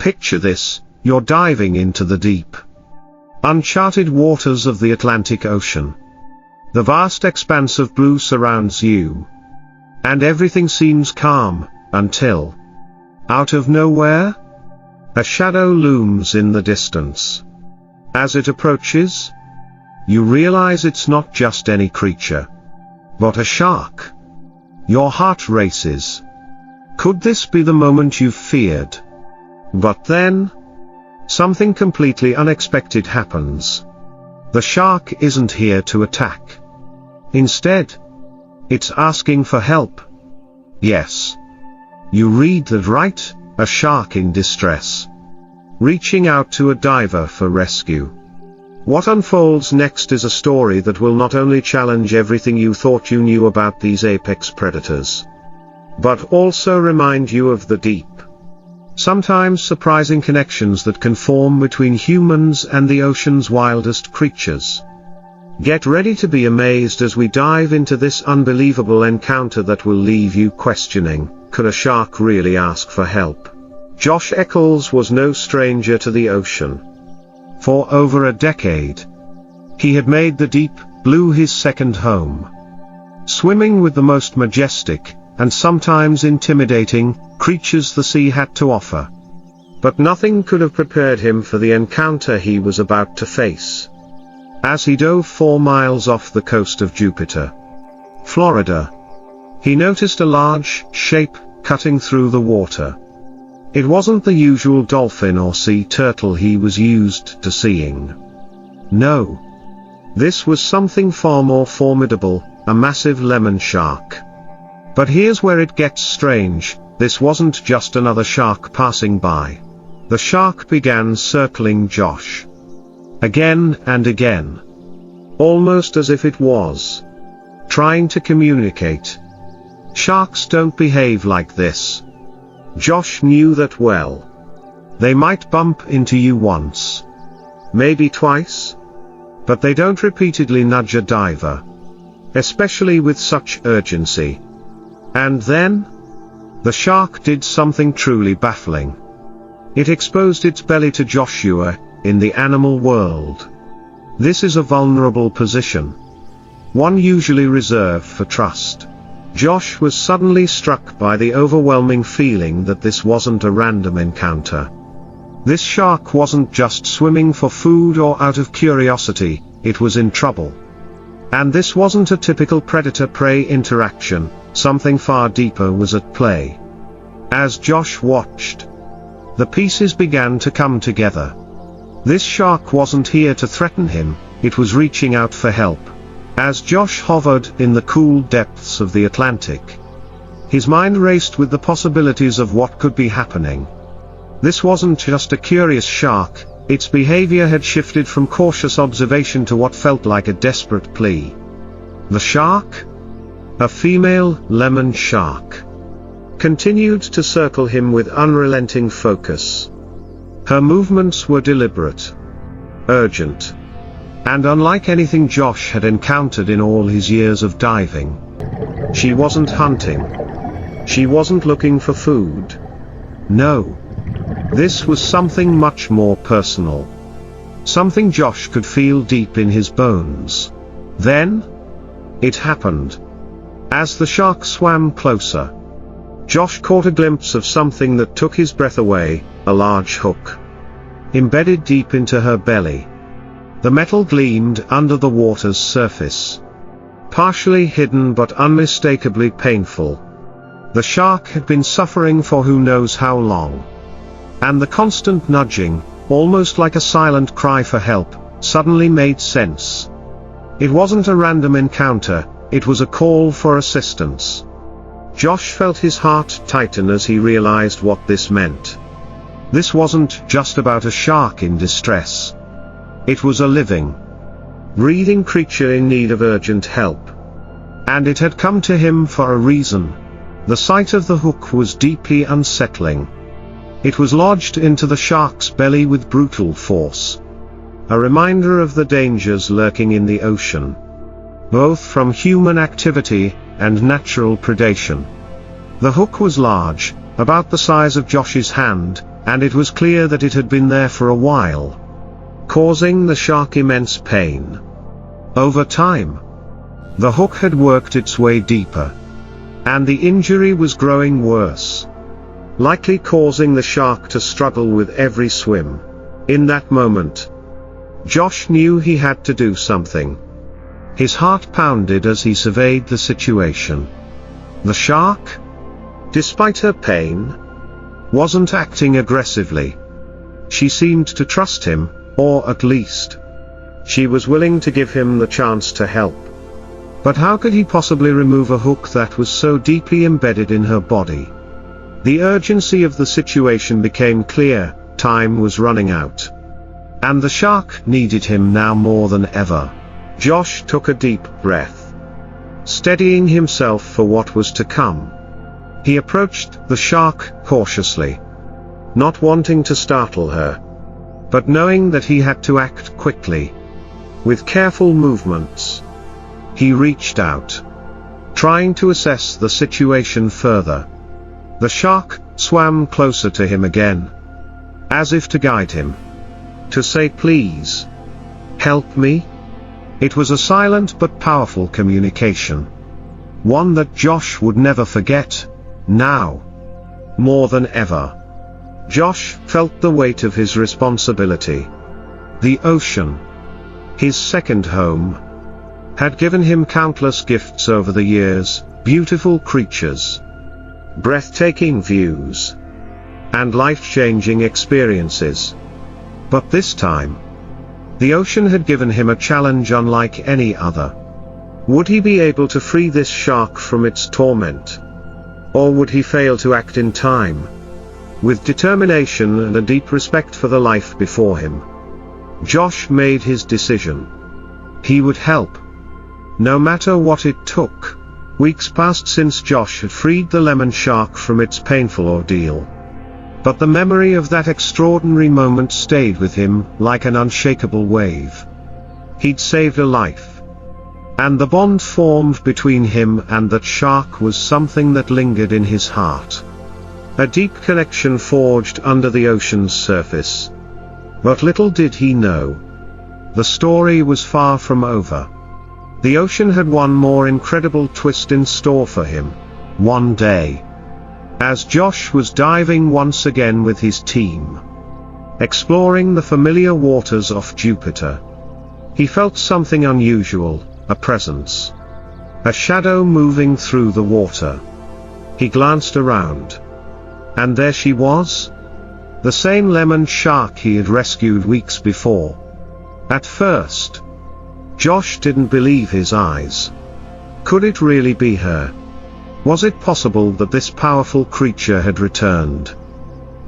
Picture this: you're diving into the deep, uncharted waters of the Atlantic Ocean. The vast expanse of blue surrounds you, and everything seems calm, until, out of nowhere, a shadow looms in the distance. As it approaches, you realize it's not just any creature, but a shark. Your heart races. Could this be the moment you've feared? But then, something completely unexpected happens. The shark isn't here to attack. Instead, it's asking for help. Yes. You read that right, a shark in distress, reaching out to a diver for rescue. What unfolds next is a story that will not only challenge everything you thought you knew about these apex predators, but also remind you of the deep, sometimes surprising connections that can form between humans and the ocean's wildest creatures. Get ready to be amazed as we dive into this unbelievable encounter that will leave you questioning, could a shark really ask for help? Josh Eccles was no stranger to the ocean. For over a decade, he had made the deep blue his second home, swimming with the most majestic, and sometimes intimidating, creatures the sea had to offer. But nothing could have prepared him for the encounter he was about to face. As he dove 4 miles off the coast of Jupiter, Florida, he noticed a large shape cutting through the water. It wasn't the usual dolphin or sea turtle he was used to seeing. No. This was something far more formidable, a massive lemon shark. But here's where it gets strange: this wasn't just another shark passing by. The shark began circling Josh, again and again, almost as if it was trying to communicate. Sharks don't behave like this. Josh knew that well. They might bump into you once, maybe twice, but they don't repeatedly nudge a diver, especially with such urgency. And then, the shark did something truly baffling. It exposed its belly to Joshua. In the animal world, this is a vulnerable position, one usually reserved for trust. Josh was suddenly struck by the overwhelming feeling that this wasn't a random encounter. This shark wasn't just swimming for food or out of curiosity, it was in trouble. And this wasn't a typical predator-prey interaction, something far deeper was at play. As Josh watched, the pieces began to come together. This shark wasn't here to threaten him, it was reaching out for help. As Josh hovered in the cool depths of the Atlantic, his mind raced with the possibilities of what could be happening. This wasn't just a curious shark, its behavior had shifted from cautious observation to what felt like a desperate plea. The shark, a female lemon shark, continued to circle him with unrelenting focus. Her movements were deliberate, urgent, and unlike anything Josh had encountered in all his years of diving. She wasn't hunting. She wasn't looking for food. No. This was something much more personal. Something Josh could feel deep in his bones. Then, it happened. As the shark swam closer, Josh caught a glimpse of something that took his breath away, a large hook, embedded deep into her belly. The metal gleamed under the water's surface, partially hidden but unmistakably painful. The shark had been suffering for who knows how long. And the constant nudging, almost like a silent cry for help, suddenly made sense. It wasn't a random encounter, it was a call for assistance. Josh felt his heart tighten as he realized what this meant. This wasn't just about a shark in distress. It was a living, breathing creature in need of urgent help. And it had come to him for a reason. The sight of the hook was deeply unsettling. It was lodged into the shark's belly with brutal force, a reminder of the dangers lurking in the ocean, both from human activity and natural predation. The hook was large, about the size of Josh's hand, and it was clear that it had been there for a while, causing the shark immense pain. Over time, the hook had worked its way deeper, and the injury was growing worse, likely causing the shark to struggle with every swim. In that moment, Josh knew he had to do something. His heart pounded as he surveyed the situation. The shark, despite her pain, wasn't acting aggressively. She seemed to trust him, or at least, she was willing to give him the chance to help. But how could he possibly remove a hook that was so deeply embedded in her body? The urgency of the situation became clear. Time was running out, and the shark needed him now more than ever. Josh took a deep breath, steadying himself for what was to come. He approached the shark cautiously, not wanting to startle her, but knowing that he had to act quickly. With careful movements, he reached out, trying to assess the situation further. The shark swam closer to him again, as if to guide him, to say, "Please, help me." It was a silent but powerful communication, one that Josh would never forget. Now, more than ever, Josh felt the weight of his responsibility. The ocean, his second home, had given him countless gifts over the years: beautiful creatures, breathtaking views, and life-changing experiences. But this time, the ocean had given him a challenge unlike any other. Would he be able to free this shark from its torment? Or would he fail to act in time? With determination and a deep respect for the life before him, Josh made his decision. He would help, no matter what it took. Weeks passed since Josh had freed the lemon shark from its painful ordeal. But the memory of that extraordinary moment stayed with him like an unshakable wave. He'd saved a life, and the bond formed between him and that shark was something that lingered in his heart. A deep connection forged under the ocean's surface. But little did he know, the story was far from over. The ocean had one more incredible twist in store for him. One day, as Josh was diving once again with his team, exploring the familiar waters off Jupiter, he felt something unusual, a presence, a shadow moving through the water. He glanced around, and there she was, the same lemon shark he had rescued weeks before. At first, Josh didn't believe his eyes. Could it really be her? Was it possible that this powerful creature had returned?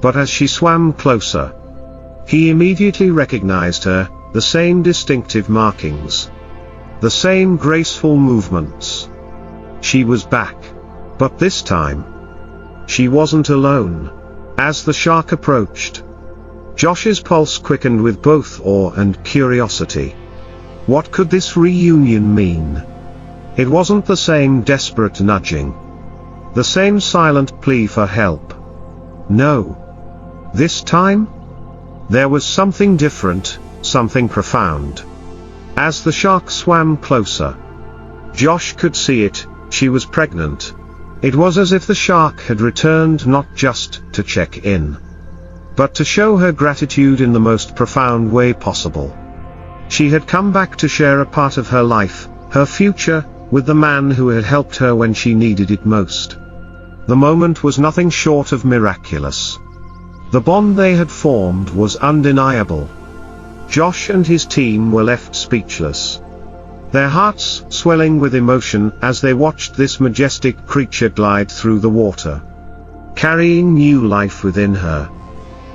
But as she swam closer, he immediately recognized her, the same distinctive markings, the same graceful movements. She was back. But this time, she wasn't alone. As the shark approached, Josh's pulse quickened with both awe and curiosity. What could this reunion mean? It wasn't the same desperate nudging, the same silent plea for help. No. This time, there was something different, something profound. As the shark swam closer, Josh could see it. She was pregnant. It was as if the shark had returned not just to check in, but to show her gratitude in the most profound way possible. She had come back to share a part of her life, her future, with the man who had helped her when she needed it most. The moment was nothing short of miraculous. The bond they had formed was undeniable. Josh and his team were left speechless, their hearts swelling with emotion as they watched this majestic creature glide through the water, carrying new life within her.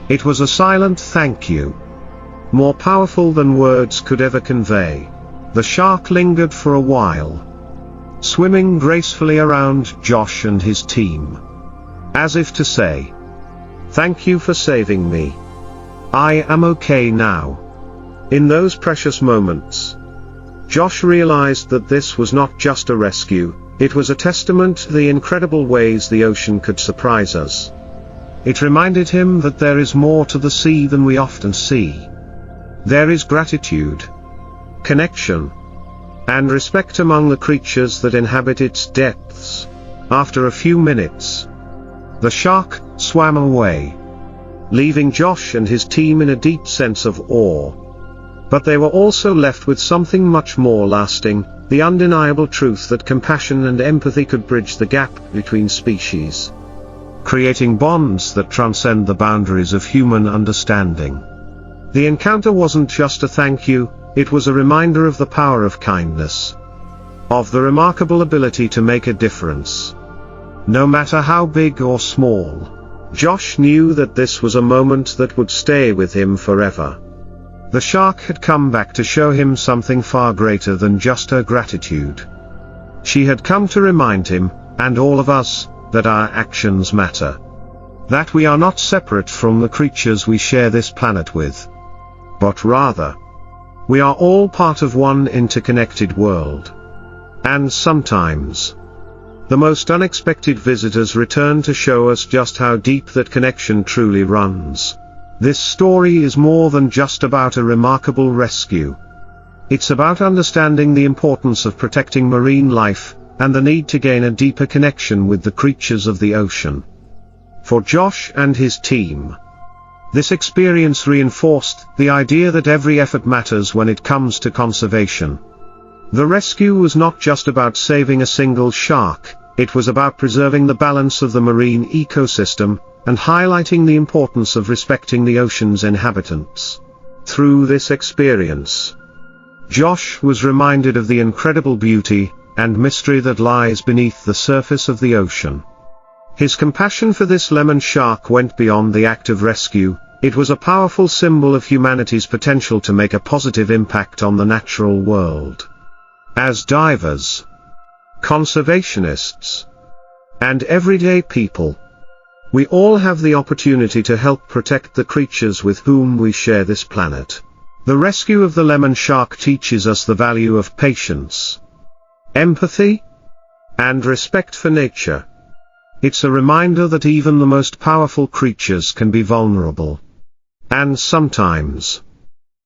It was a silent thank you, more powerful than words could ever convey. The shark lingered for a while, swimming gracefully around Josh and his team, as if to say, "Thank you for saving me. I am okay now." In those precious moments, Josh realized that this was not just a rescue, it was a testament to the incredible ways the ocean could surprise us. It reminded him that there is more to the sea than we often see. There is gratitude, connection, and respect among the creatures that inhabit its depths. After a few minutes, the shark swam away, leaving Josh and his team in a deep sense of awe. But they were also left with something much more lasting, the undeniable truth that compassion and empathy could bridge the gap between species, creating bonds that transcend the boundaries of human understanding. The encounter wasn't just a thank you, it was a reminder of the power of kindness, of the remarkable ability to make a difference, no matter how big or small. Josh knew that this was a moment that would stay with him forever. The shark had come back to show him something far greater than just her gratitude. She had come to remind him, and all of us, that our actions matter. That we are not separate from the creatures we share this planet with, but rather, we are all part of one interconnected world. And sometimes, the most unexpected visitors return to show us just how deep that connection truly runs. This story is more than just about a remarkable rescue. It's about understanding the importance of protecting marine life, and the need to gain a deeper connection with the creatures of the ocean. For Josh and his team, this experience reinforced the idea that every effort matters when it comes to conservation. The rescue was not just about saving a single shark, it was about preserving the balance of the marine ecosystem, and highlighting the importance of respecting the ocean's inhabitants. Through this experience, Josh was reminded of the incredible beauty and mystery that lies beneath the surface of the ocean. His compassion for this lemon shark went beyond the act of rescue, it was a powerful symbol of humanity's potential to make a positive impact on the natural world. As divers, conservationists, and everyday people, we all have the opportunity to help protect the creatures with whom we share this planet. The rescue of the lemon shark teaches us the value of patience, empathy, and respect for nature. It's a reminder that even the most powerful creatures can be vulnerable. And sometimes,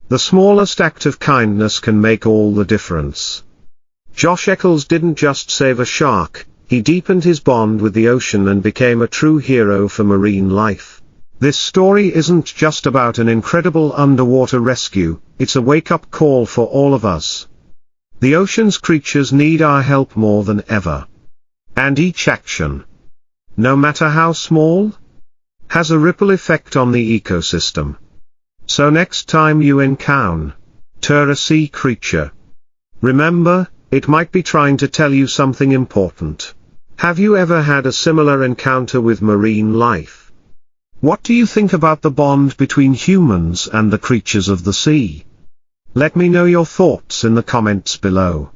the smallest act of kindness can make all the difference. Josh Eccles didn't just save a shark, he deepened his bond with the ocean and became a true hero for marine life. This story isn't just about an incredible underwater rescue, it's a wake-up call for all of us. The ocean's creatures need our help more than ever. And each action, no matter how small, has a ripple effect on the ecosystem. So next time you encounter a sea creature, remember, it might be trying to tell you something important. Have you ever had a similar encounter with marine life? What do you think about the bond between humans and the creatures of the sea? Let me know your thoughts in the comments below.